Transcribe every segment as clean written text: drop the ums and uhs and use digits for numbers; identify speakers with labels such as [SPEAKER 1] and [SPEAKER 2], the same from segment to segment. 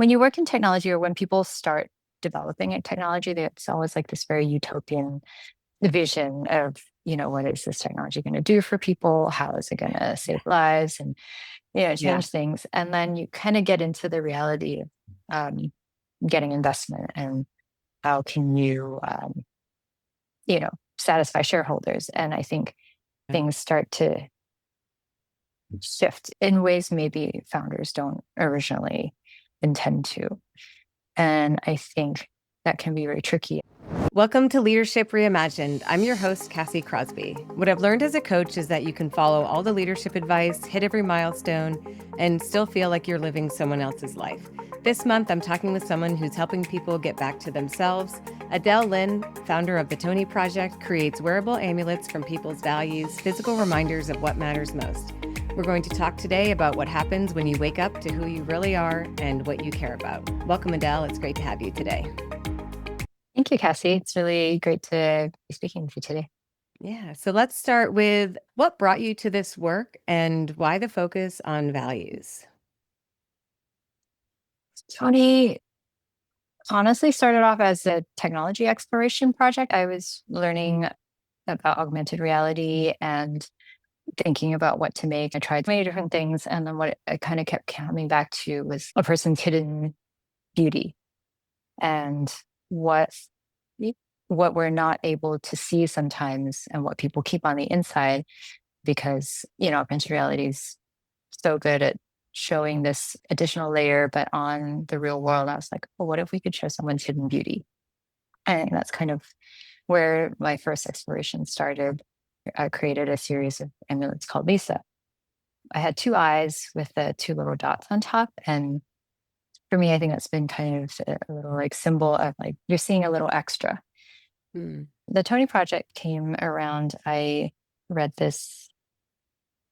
[SPEAKER 1] when you work in technology or when people start developing a technology, it's always like this very utopian vision of, what is this technology going to do for people? How is it going to save lives and,
[SPEAKER 2] Yeah.
[SPEAKER 1] change things? And then you kind of get into the reality of getting investment and how can you, satisfy shareholders. And I think
[SPEAKER 2] Yeah.
[SPEAKER 1] things start to shift in ways maybe founders don't originally intend to. And I think that can be very tricky.
[SPEAKER 2] Welcome to Leadership Reimagined. I'm your host, Cassie Crosby. What I've learned as a coach is that you can follow all the leadership advice, hit every milestone, and still feel like you're living someone else's life. This month, I'm talking with someone who's helping people get back to themselves. Adelle Lin, founder of the Tonii Project, creates wearable amulets from people's values, physical reminders of what matters most. We're going to talk today about what happens when you wake up to who you really are and what you care about. Welcome, Adelle. It's great to have you today.
[SPEAKER 1] Thank you, Cassie. It's really great to be speaking with you today.
[SPEAKER 2] Yeah. So let's start with what brought you to this work and why the focus on values?
[SPEAKER 1] Tony honestly started off as a technology exploration project. I was learning about augmented reality and thinking about what to make. I tried many different things. And then what I kind of kept coming back to was a person's hidden beauty and what what we're not able to see sometimes and what people keep on the inside because augmented reality is so good at showing this additional layer, but on the real world I was like, well, what if we could show someone's hidden beauty? And that's kind of where my first exploration started. I created a series of amulets called Lisa. I had two eyes with the two little dots on top, and for me I think that's been kind of a little like symbol of like you're seeing a little extra.
[SPEAKER 2] Hmm.
[SPEAKER 1] The Tonii Project came around. I read this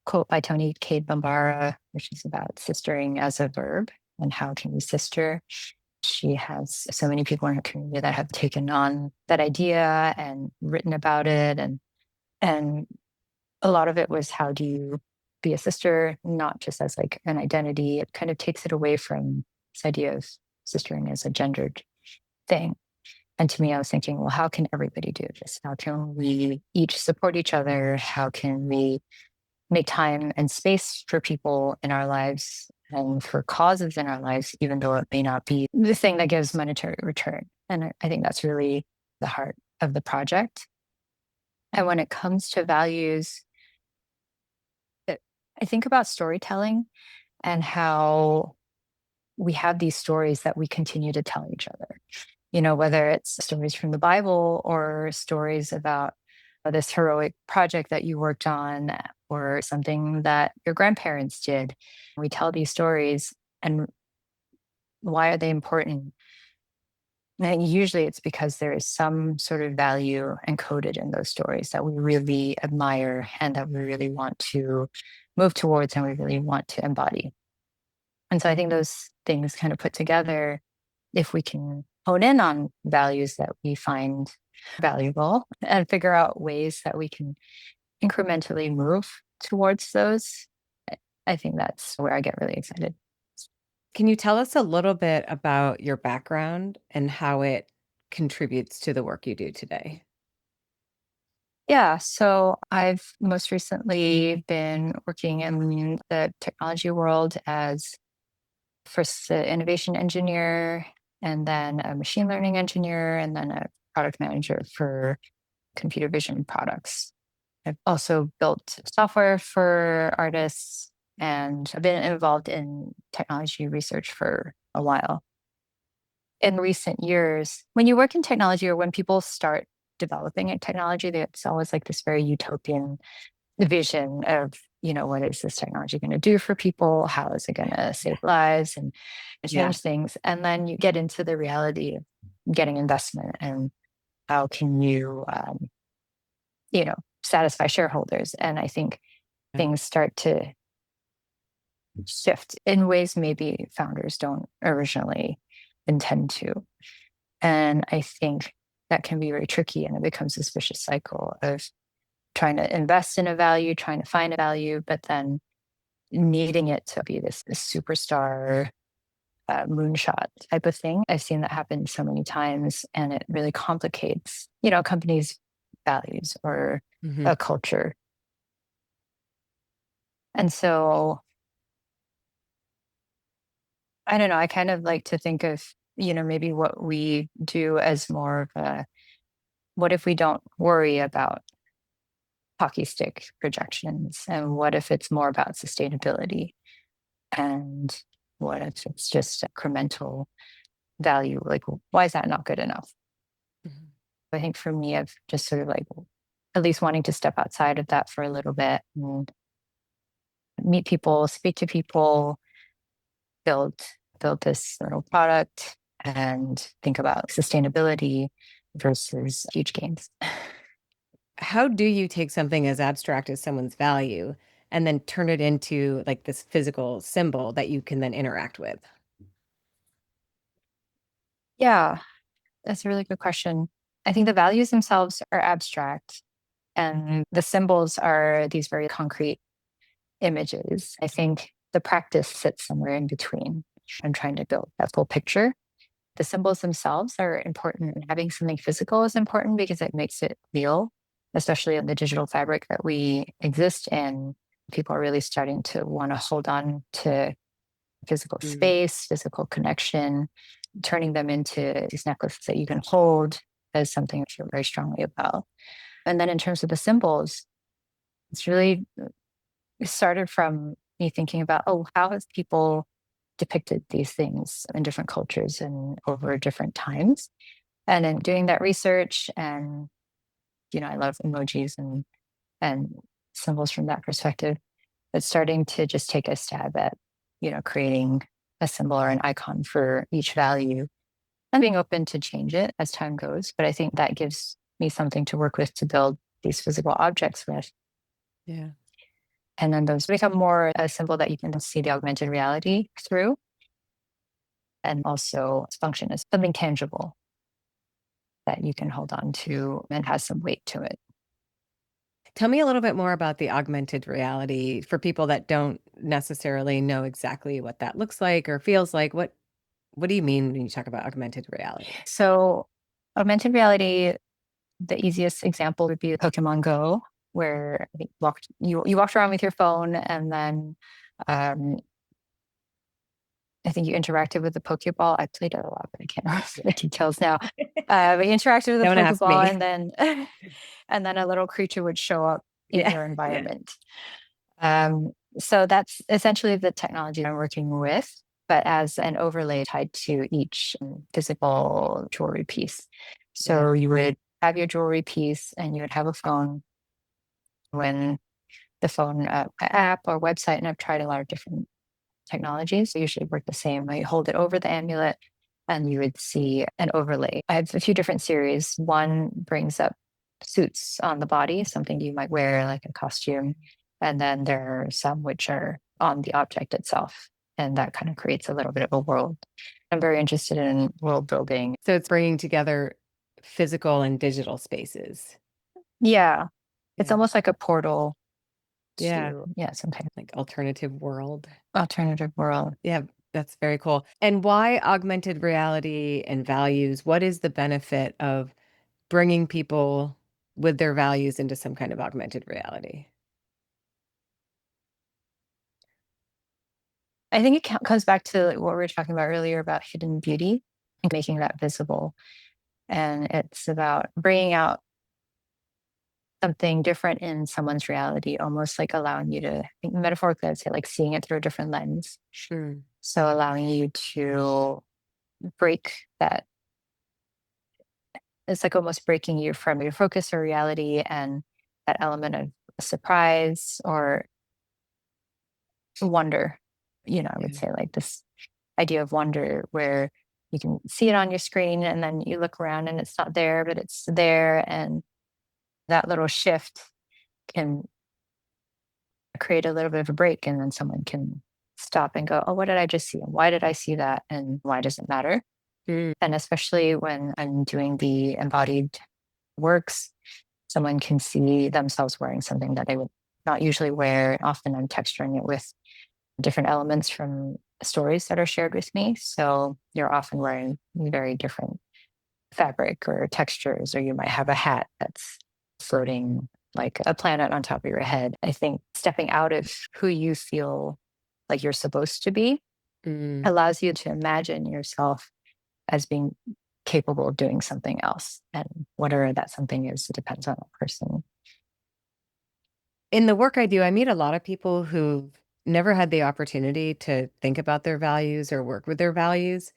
[SPEAKER 1] quote by Tony Cade Bambara, which is about sistering as a verb and how can we sister. She has so many people in her community that have taken on that idea and written about it. And a lot of it was how do you be a sister, not just as like an identity. It kind of takes it away from this idea of sistering as a gendered thing. And to me, I was thinking, well, how can everybody do this? How can we each support each other? How can we make time and space for people in our lives and for causes in our lives, even though it may not be the thing that gives monetary return? And I think that's really the heart of the project. And when it comes to values, I think about storytelling and how we have these stories that we continue to tell each other. Whether it's stories from the Bible or stories about this heroic project that you worked on or something that your grandparents did. We tell these stories, and why are they important? And usually it's because there is some sort of value encoded in those stories that we really admire and that we really want to move towards and we really want to embody. And so I think those things kind of put together, if we can hone in on values that we find valuable and figure out ways that we can incrementally move towards those, I think that's where I get really excited.
[SPEAKER 2] Can you tell us a little bit about your background and how it contributes to the work you do today?
[SPEAKER 1] Yeah, so I've most recently been working in the technology world as first an innovation engineer and then a machine learning engineer and then a product manager for computer vision products. I've also built software for artists and I've been involved in technology research for a while. In recent years, when you work in technology or when people start developing a technology, it's always like this very utopian vision of, what is this technology going to do for people? How is it going to save lives and
[SPEAKER 2] Yeah.
[SPEAKER 1] change things? And then you get into the reality of getting investment and how can you, satisfy shareholders. And I think
[SPEAKER 2] Yeah.
[SPEAKER 1] things start to shift in ways maybe founders don't originally intend to. And I think that can be very tricky and it becomes this vicious cycle of trying to invest in a value, trying to find a value, but then needing it to be this superstar moonshot type of thing. I've seen that happen so many times, and it really complicates, a company's values or
[SPEAKER 2] Hmm.
[SPEAKER 1] a culture. And so I don't know, I kind of like to think of, maybe what we do as more of a, what if we don't worry about hockey stick projections? And what if it's more about sustainability? And what if it's just incremental value? Like, why is that not good enough? I think for me, I've just sort of like at least wanting to step outside of that for a little bit and meet people, speak to people, build build this little product and think about sustainability versus huge gains.
[SPEAKER 2] How do you take something as abstract as someone's value and then turn it into like this physical symbol that you can then interact with?
[SPEAKER 1] Yeah, that's a really good question. I think the values themselves are abstract and the symbols are these very concrete images. I think the practice sits somewhere in between. I'm trying to build that full picture. The symbols themselves are important, and having something physical is important because it makes it real, especially in the digital fabric that we exist in. People are really starting to want to hold on to physical
[SPEAKER 2] Mm.
[SPEAKER 1] space, physical connection, turning them into these necklaces that you can hold as something I feel very strongly about. And then in terms of the symbols, it's really it started from me thinking about, oh, how have people depicted these things in different cultures and over different times? And in doing that research, and I love emojis and symbols from that perspective, but starting to just take a stab at, creating a symbol or an icon for each value and being open to change it as time goes. But I think that gives me something to work with to build these physical objects with.
[SPEAKER 2] Yeah.
[SPEAKER 1] And then those become more a symbol that you can see the augmented reality through. And also its function is something tangible that you can hold on to and has some weight to it.
[SPEAKER 2] Tell me a little bit more about the augmented reality for people that don't necessarily know exactly what that looks like or feels like. What do you mean when you talk about augmented reality?
[SPEAKER 1] So, augmented reality, the easiest example would be Pokemon Go, where I think you walked around with your phone, and then um, I think you interacted with the Pokeball. I played it a lot, but I can't remember the details now. But you interacted with the
[SPEAKER 2] Don't ask
[SPEAKER 1] Pokeball,
[SPEAKER 2] me.
[SPEAKER 1] and then and then a little creature would show up in
[SPEAKER 2] Yeah.
[SPEAKER 1] your
[SPEAKER 2] Yeah.
[SPEAKER 1] environment. So that's essentially the technology I'm working with, but as an overlay tied to each physical jewelry piece.
[SPEAKER 2] Yeah.
[SPEAKER 1] So you would have your jewelry piece and you would have a phone when the phone app or website, and I've tried a lot of different technologies. They usually work the same. You hold it over the amulet and you would see an overlay. I have a few different series. One brings up suits on the body, something you might wear like a costume. And then there are some which are on the object itself. And that kind of creates a little bit of a world. I'm very interested in world building.
[SPEAKER 2] So it's bringing together physical and digital spaces.
[SPEAKER 1] Yeah, it's
[SPEAKER 2] Yeah.
[SPEAKER 1] almost like a portal
[SPEAKER 2] Yeah.
[SPEAKER 1] to, yeah, some kind
[SPEAKER 2] Like alternative world.
[SPEAKER 1] of alternative world.
[SPEAKER 2] Yeah. That's very cool. And why augmented reality and values? What is the benefit of bringing people with their values into some kind of augmented reality?
[SPEAKER 1] I think it comes back to like what we were talking about earlier about hidden beauty and making that visible. And it's about bringing out something different in someone's reality, almost like allowing you to, I think metaphorically, I'd say like seeing it through a different lens.
[SPEAKER 2] Sure.
[SPEAKER 1] So allowing you to break that, it's like almost breaking you from your focus or reality and that element of surprise or wonder. I would
[SPEAKER 2] Yeah.
[SPEAKER 1] say like this idea of wonder where you can see it on your screen and then you look around and it's not there, but it's there. And that little shift can create a little bit of a break, and then someone can stop and go, oh, what did I just see? And why did I see that? And why does it matter?
[SPEAKER 2] Mm.
[SPEAKER 1] And especially when I'm doing the embodied works, someone can see themselves wearing something that they would not usually wear. Often I'm texturing it with different elements from stories that are shared with me. So you're often wearing very different fabric or textures, or you might have a hat that's floating like a planet on top of your head. I think stepping out of who you feel like you're supposed to be
[SPEAKER 2] Mm.
[SPEAKER 1] allows you to imagine yourself as being capable of doing something else. And whatever that something is, it depends on the person.
[SPEAKER 2] In the work I do, I meet a lot of people who've never had the opportunity to think about their values or work with their values.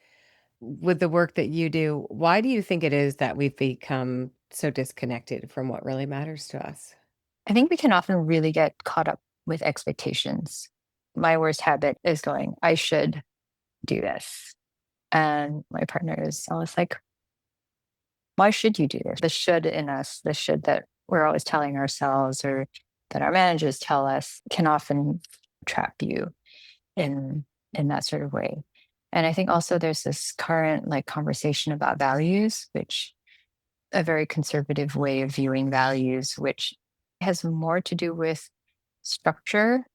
[SPEAKER 2] With the work that you do, why do you think it is that we've become so disconnected from what really matters to us?
[SPEAKER 1] I think we can often really get caught up with expectations. My worst habit is going, I should do this. And my partner is always like, why should you do this? The should in us, the should that we're always telling ourselves or that our managers tell us can often trap you in that sort of way. And I think also there's this current like conversation about values, which a very conservative way of viewing values, which has more to do with structure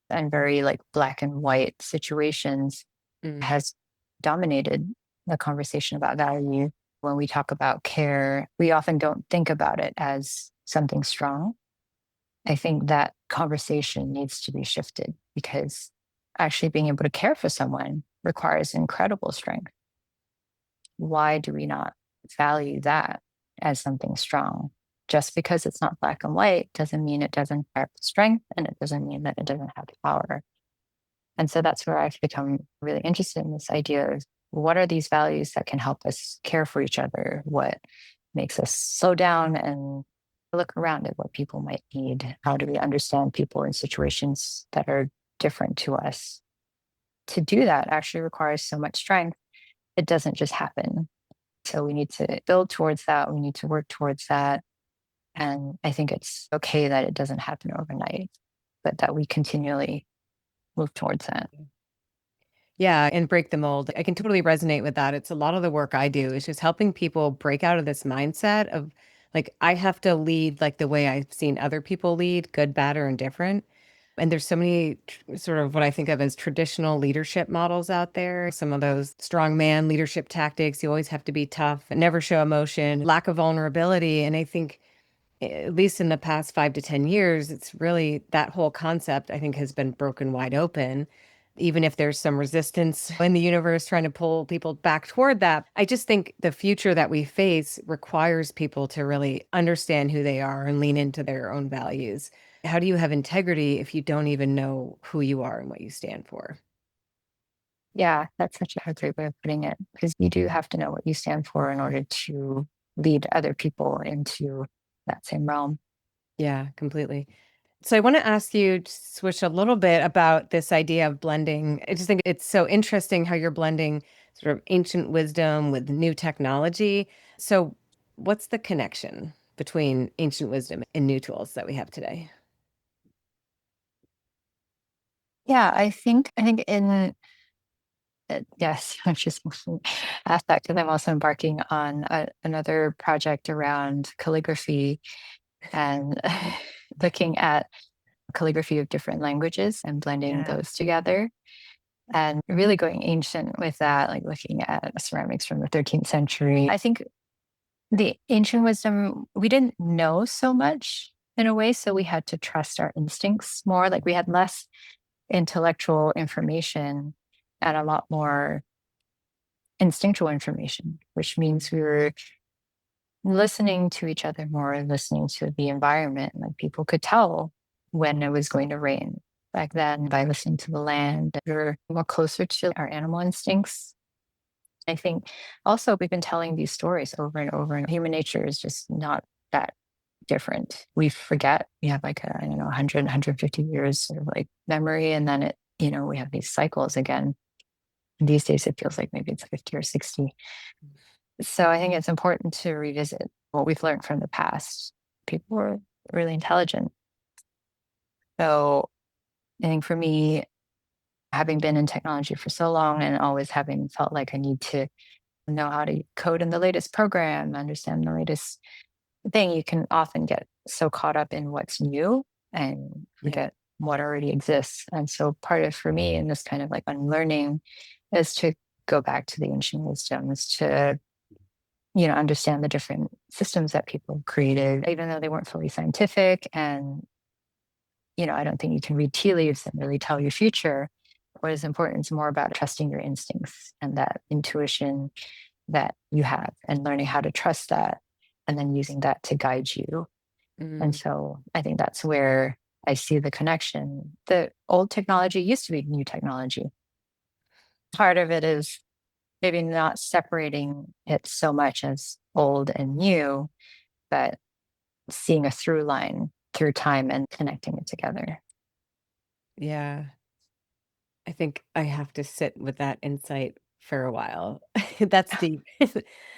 [SPEAKER 1] and very like black and white situations,
[SPEAKER 2] Mm.
[SPEAKER 1] has dominated the conversation about value. When we talk about care, we often don't think about it as something strong. I think that conversation needs to be shifted because actually being able to care for someone requires incredible strength. Why do we not value that as something strong? Just because it's not black and white doesn't mean it doesn't have strength, and it doesn't mean that it doesn't have power. And so that's where I've become really interested in this idea of what are these values that can help us care for each other? What makes us slow down and look around at what people might need? How do we understand people in situations that are different to us? To do that actually requires so much strength. It doesn't just happen. So we need to build towards that. We need to work towards that. And I think it's okay that it doesn't happen overnight, but that we continually move towards that.
[SPEAKER 2] Yeah, and break the mold. I can totally resonate with that. It's a lot of the work I do is just helping people break out of this mindset of like, I have to lead like the way I've seen other people lead, good, bad, or indifferent. And there's so many sort of what I think of as traditional leadership models out there. Some of those strong man leadership tactics, you always have to be tough and never show emotion, lack of vulnerability. And I think at least in the past 5 to 10 years, it's really that whole concept, I think, has been broken wide open. Even if there's some resistance in the universe trying to pull people back toward that, I just think the future that we face requires people to really understand who they are and lean into their own values. How do you have integrity if you don't even know who you are and what you stand for?
[SPEAKER 1] Yeah, that's such a great way of putting it because you do have to know what you stand for in order to lead other people into that same realm.
[SPEAKER 2] Yeah, completely. So I want to ask you to switch a little bit about this idea of blending. I just think it's so interesting how you're blending sort of ancient wisdom with new technology. So what's the connection between ancient wisdom and new tools that we have today?
[SPEAKER 1] Yeah, I think in yes, I'm just asked that because I'm also embarking on another project around calligraphy and looking at calligraphy of different languages and blending
[SPEAKER 2] Yeah.
[SPEAKER 1] those together and really going ancient with that, like looking at ceramics from the 13th century. I think the ancient wisdom, we didn't know so much in a way, so we had to trust our instincts more. Like we had less intellectual information and a lot more instinctual information, which means we were listening to each other more and listening to the environment. Like people could tell when it was going to rain back then by listening to the land. We were more closer to our animal instincts. I think also we've been telling these stories over and over, and human nature is just not that different. We forget. We have like a, I don't know, 100, 150 years sort of like memory, and then we have these cycles again. These days, it feels like maybe it's 50 or 60. So I think it's important to revisit what we've learned from the past. People were really intelligent. So I think for me, having been in technology for so long and always having felt like I need to know how to code in the latest program, understand the latest thing, you can often get so caught up in what's new and
[SPEAKER 2] Yeah.
[SPEAKER 1] forget what already exists. And so part of for me in this kind of like unlearning is to go back to the ancient wisdoms to, understand the different systems that people created, even though they weren't fully scientific. And, I don't think you can read tea leaves and really tell your future. What is important is more about trusting your instincts and that intuition that you have and learning how to trust that and then using that to guide you. And
[SPEAKER 2] Mm.
[SPEAKER 1] so I think that's where I see the connection. The old technology used to be new technology. Part of it is maybe not separating it so much as old and new, but seeing a through line through time and connecting it together.
[SPEAKER 2] Yeah. I think I have to sit with that insight for a while. That's deep.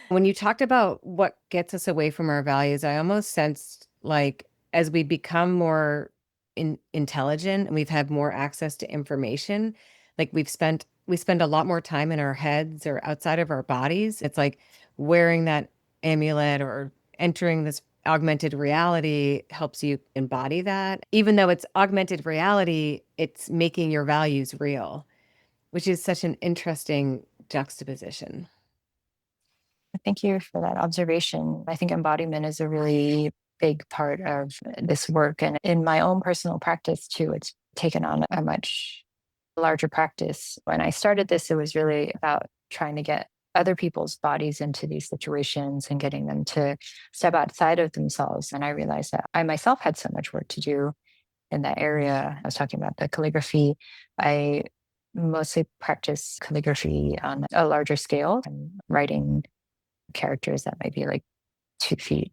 [SPEAKER 2] When you talked about what gets us away from our values, I almost sensed like as we become more intelligent and we've had more access to information, like we spend a lot more time in our heads or outside of our bodies. It's like wearing that amulet or entering this augmented reality helps you embody that. Even though it's augmented reality, it's making your values real, which is such an interesting juxtaposition.
[SPEAKER 1] Thank you for that observation. I think embodiment is a really big part of this work. And in my own personal practice, too, it's taken on a much larger practice. When I started this, it was really about trying to get other people's bodies into these situations and getting them to step outside of themselves. And I realized that I myself had so much work to do in that area. I was talking about the calligraphy. I mostly practice calligraphy on a larger scale and writing characters that might be like 2 feet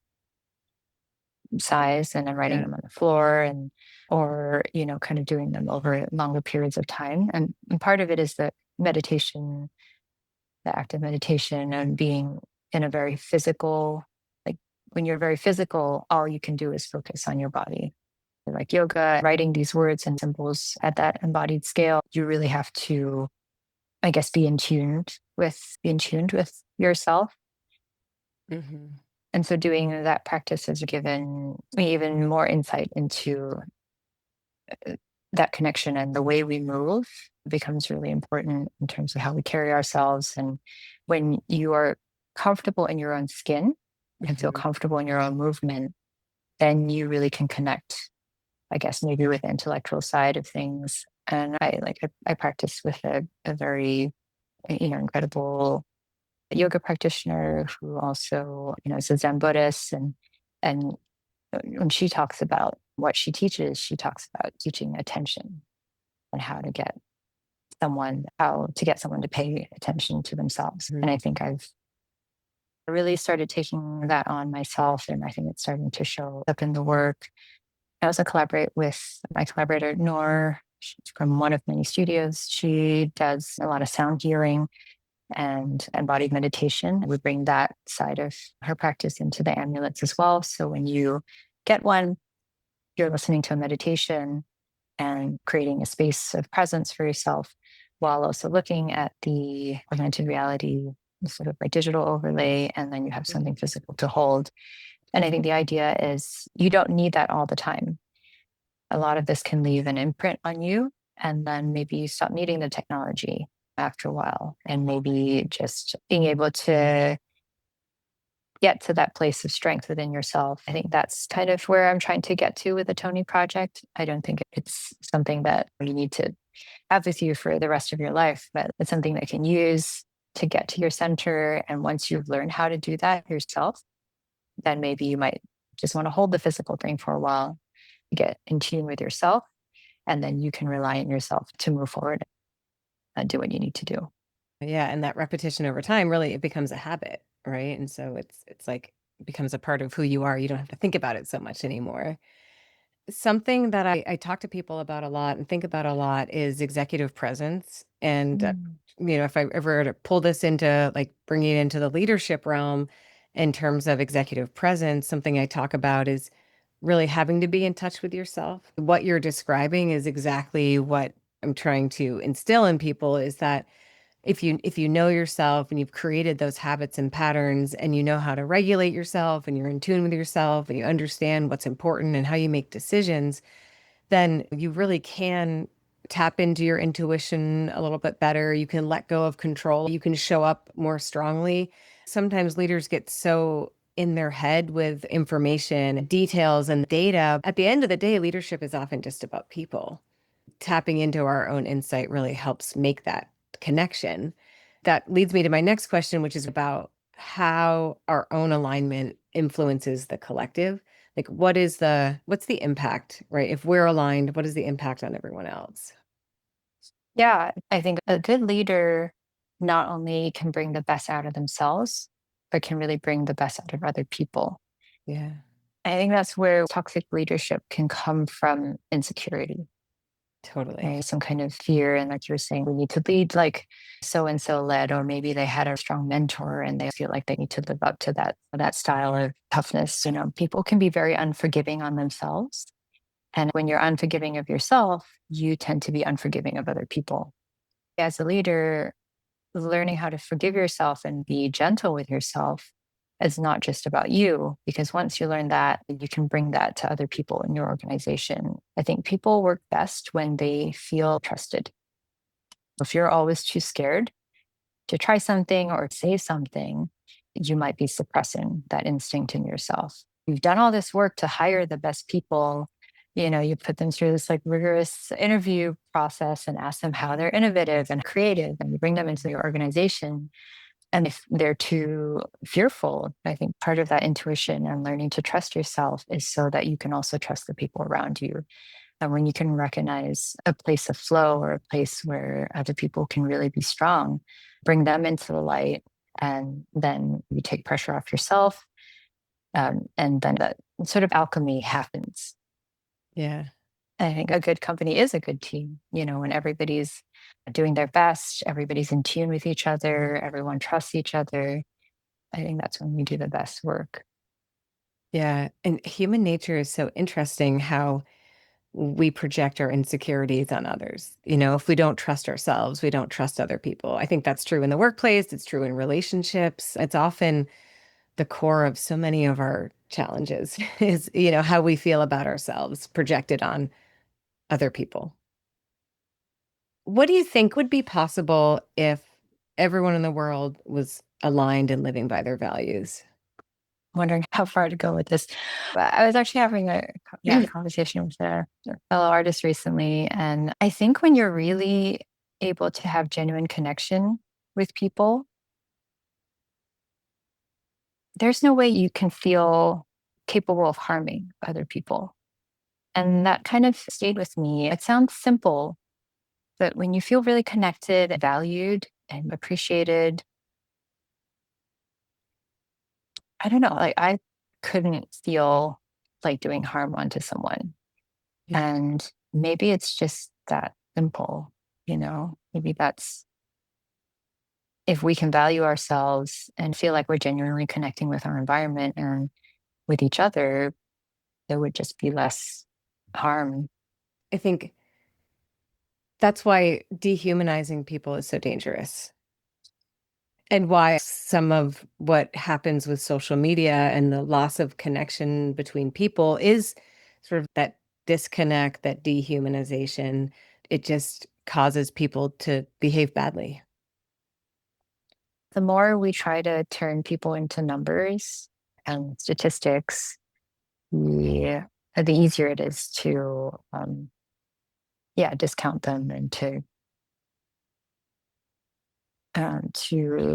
[SPEAKER 1] size and then writing
[SPEAKER 2] Yeah.
[SPEAKER 1] them on the floor and or kind of doing them over longer periods of time. And part of it is the meditation, the act of meditation and being in a very physical, like when you're very physical, all you can do is focus on your body. Like yoga, writing these words and symbols at that embodied scale, you really have to, I guess, be in tuned with yourself.
[SPEAKER 2] Hmm.
[SPEAKER 1] And so doing that practice has given me even more insight into that connection, and the way we move becomes really important in terms of how we carry ourselves. And when you are comfortable in your own skin and feel
[SPEAKER 2] Hmm.
[SPEAKER 1] comfortable in your own movement, then you really can connect, I guess, maybe with the intellectual side of things. And I practice with a very, incredible yoga practitioner who also, is a Zen Buddhist. And when she talks about what she teaches, she talks about teaching attention and how to get someone to pay attention to themselves. And I think I've really started taking that on myself, and I think it's starting to show up in the work. I also collaborate with my collaborator, Noor. She's from one of many studios. She does a lot of sound healing and embodied meditation. We bring that side of her practice into the amulets as well. So when you get one, you're listening to a meditation and creating a space of presence for yourself while also looking at the augmented reality sort of like digital overlay, and then you have something physical to hold. And I think the idea is you don't need that all the time. A lot of this can leave an imprint on you, and then maybe you stop needing the technology after a while, and maybe just being able to get to that place of strength within yourself. I think that's kind of where I'm trying to get to with the Tonii Project. I don't think it's something that you need to have with you for the rest of your life, but it's something that can use to get to your center. And once you've learned how to do that yourself, then maybe you might just want to hold the physical thing for a while, get in tune with yourself, and then you can rely on yourself to move forward and do what you need to do.
[SPEAKER 2] Yeah, and that repetition over time really it becomes a habit, right? And so it's like it becomes a part of who you are. You don't have to think about it so much anymore. Something that I talk to people about a lot and think about a lot is executive presence. And,
[SPEAKER 1] Mm.
[SPEAKER 2] if I ever were to pull this into like bringing it into the leadership realm in terms of executive presence, something I talk about is really having to be in touch with yourself. What you're describing is exactly what I'm trying to instill in people is that if you know yourself and you've created those habits and patterns and you know how to regulate yourself and you're in tune with yourself and you understand what's important and how you make decisions, then you really can tap into your intuition a little bit better. You can let go of control. You can show up more strongly. Sometimes leaders get so in their head with information, details, and data. At the end of the day, leadership is often just about people. Tapping into our own insight really helps make that connection. That leads me to my next question, which is about how our own alignment influences the collective. Like what's the impact, right? If we're aligned, what is the impact on everyone else?
[SPEAKER 1] Yeah, I think a good leader not only can bring the best out of themselves, but can really bring the best out of other people.
[SPEAKER 2] Yeah,
[SPEAKER 1] I think that's where toxic leadership can come from insecurity,
[SPEAKER 2] totally.
[SPEAKER 1] right? Some kind of fear. And like you were saying, we need to lead like so and so led, or maybe they had a strong mentor and they feel like they need to live up to that style of toughness. People can be very unforgiving on themselves. And when you're unforgiving of yourself, you tend to be unforgiving of other people. As a leader, learning how to forgive yourself and be gentle with yourself is not just about you, because once you learn that, you can bring that to other people in your organization. I think people work best when they feel trusted. If you're always too scared to try something or say something, you might be suppressing that instinct in yourself. You've done all this work to hire the best people. You put them through this like rigorous interview process and ask them how they're innovative and creative, and you bring them into your organization. And if they're too fearful, I think part of that intuition and learning to trust yourself is so that you can also trust the people around you. And when you can recognize a place of flow or a place where other people can really be strong, bring them into the light, and then you take pressure off yourself. And then that sort of alchemy happens.
[SPEAKER 2] Yeah.
[SPEAKER 1] I think a good company is a good team, when everybody's doing their best, everybody's in tune with each other, everyone trusts each other. I think that's when we do the best work.
[SPEAKER 2] Yeah. And human nature is so interesting how we project our insecurities on others. If we don't trust ourselves, we don't trust other people. I think that's true in the workplace, it's true in relationships. It's often the core of so many of our challenges is, how we feel about ourselves projected on other people. What do you think would be possible if everyone in the world was aligned and living by their values?
[SPEAKER 1] Wondering how far to go with this. But I was actually having a conversation with a fellow artist recently. And I think when you're really able to have genuine connection with people, there's no way you can feel capable of harming other people. And that kind of stayed with me. It sounds simple, but when you feel really connected, valued, and appreciated, I don't know, like I couldn't feel like doing harm onto someone.
[SPEAKER 2] Yeah.
[SPEAKER 1] And maybe it's just that simple. Maybe that's if we can value ourselves and feel like we're genuinely connecting with our environment and with each other, there would just be less harm.
[SPEAKER 2] I think that's why dehumanizing people is so dangerous. And why some of what happens with social media and the loss of connection between people is sort of that disconnect, that dehumanization. It just causes people to behave badly.
[SPEAKER 1] The more we try to turn people into numbers and statistics, the easier it is to, yeah, discount them and to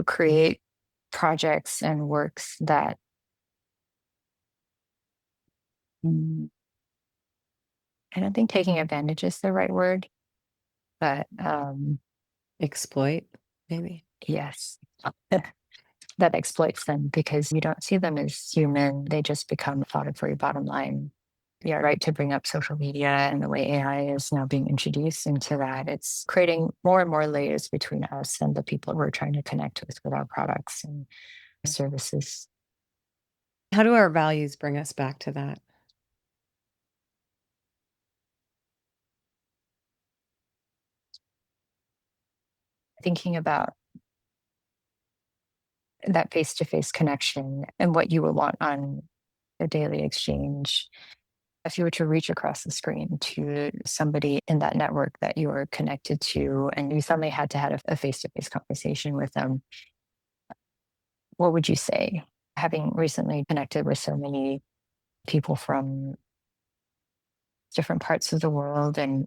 [SPEAKER 1] create projects and works that mm, I don't think taking advantage is the right word, but
[SPEAKER 2] Exploit, maybe.
[SPEAKER 1] yes, that exploits them because you don't see them as human. They just become fodder for your bottom line. Yeah, right. To bring up social media and the way AI is now being introduced into that, it's creating more and more layers between us and the people we're trying to connect with our products and services.
[SPEAKER 2] How do our values bring us back to that?
[SPEAKER 1] Thinking about that face-to-face connection and what you would want on a daily exchange. If you were to reach across the screen to somebody in that network that you were connected to, and you suddenly had to have a face to face conversation with them, what would you say? Having recently connected with so many people from different parts of the world and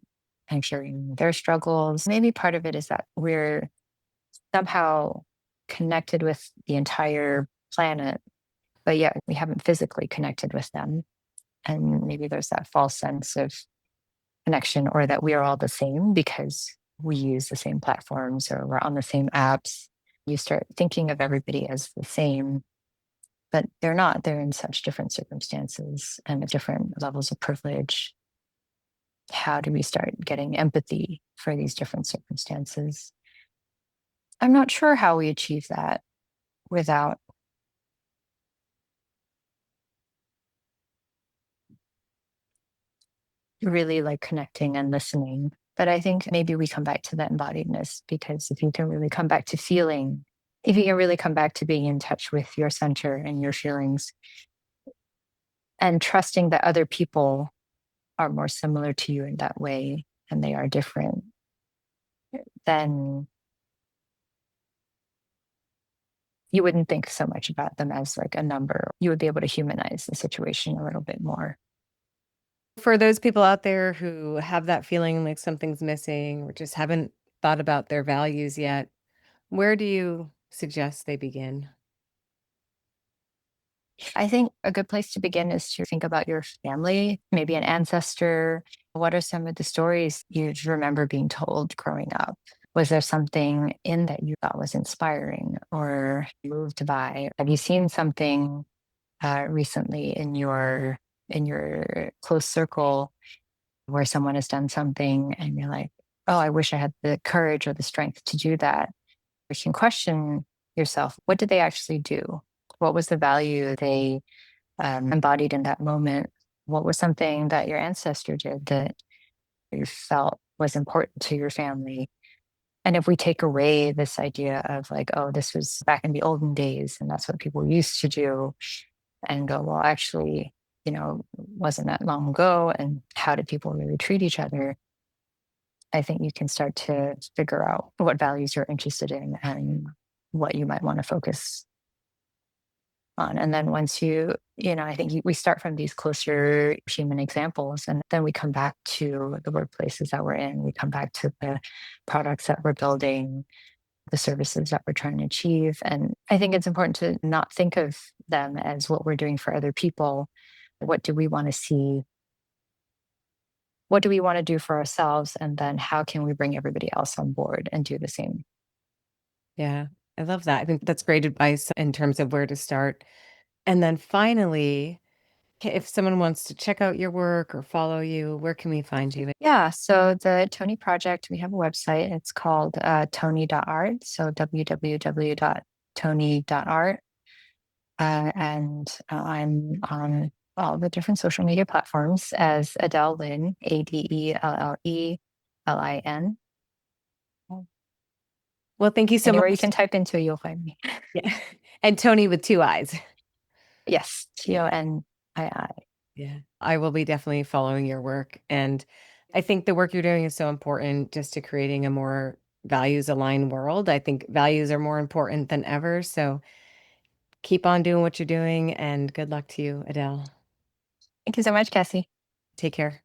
[SPEAKER 1] sharing their struggles, maybe part of it is that we're somehow connected with the entire planet, but yet we haven't physically connected with them. And maybe there's that false sense of connection or that we are all the same because we use the same platforms or we're on the same apps. You start thinking of everybody as the same, but they're not. They're in such different circumstances and different levels of privilege. How do we start getting empathy for these different circumstances? I'm not sure how we achieve that without really like connecting and listening. But I think maybe we come back to that embodiedness because if you can really come back to feeling, if you can really come back to being in touch with your center and your feelings and trusting that other people are more similar to you in that way and they are different, then you wouldn't think so much about them as like a number. You would be able to humanize the situation a little bit more.
[SPEAKER 2] For those people out there who have that feeling like something's missing or just haven't thought about their values yet, where do you suggest they begin?
[SPEAKER 1] I think a good place to begin is to think about your family, maybe an ancestor. What are some of the stories you remember being told growing up? Was there something in that you thought was inspiring or moved by? Have you seen something recently in your close circle where someone has done something and you're like, oh, I wish I had the courage or the strength to do that? You can question yourself, what did they actually do? What was the value they embodied in that moment? What was something that your ancestor did that you felt was important to your family? And if we take away this idea of like, oh, this was back in the olden days and that's what people used to do, and go, well, actually, wasn't that long ago. And how did people really treat each other? I think you can start to figure out what values you're interested in and what you might want to focus on. And then once I think we start from these closer human examples, and then we come back to the workplaces that we're in. We come back to the products that we're building, the services that we're trying to achieve. And I think it's important to not think of them as what we're doing for other people. What do we want to see? What do we want to do for ourselves? And then how can we bring everybody else on board and do the same?
[SPEAKER 2] Yeah, I love that. I think that's great advice in terms of where to start. And then finally, if someone wants to check out your work or follow you, where can we find you?
[SPEAKER 1] Yeah. So the Tonii Project, we have a website. It's called Tonii.art. So www.tonii.art. And I'm on all the different social media platforms as Adelle Lin, ADELLELIN.
[SPEAKER 2] Well, thank you so
[SPEAKER 1] Anywhere you
[SPEAKER 2] much.
[SPEAKER 1] can type into, you'll find me.
[SPEAKER 2] Yeah. And Tony with 2 eyes.
[SPEAKER 1] Yes, Tonii.
[SPEAKER 2] Yeah. I will be definitely following your work. And I think the work you're doing is so important just to creating a more values aligned world. I think values are more important than ever. So keep on doing what you're doing and good luck to you, Adele.
[SPEAKER 1] Thank you so much, Cassie.
[SPEAKER 2] Take care.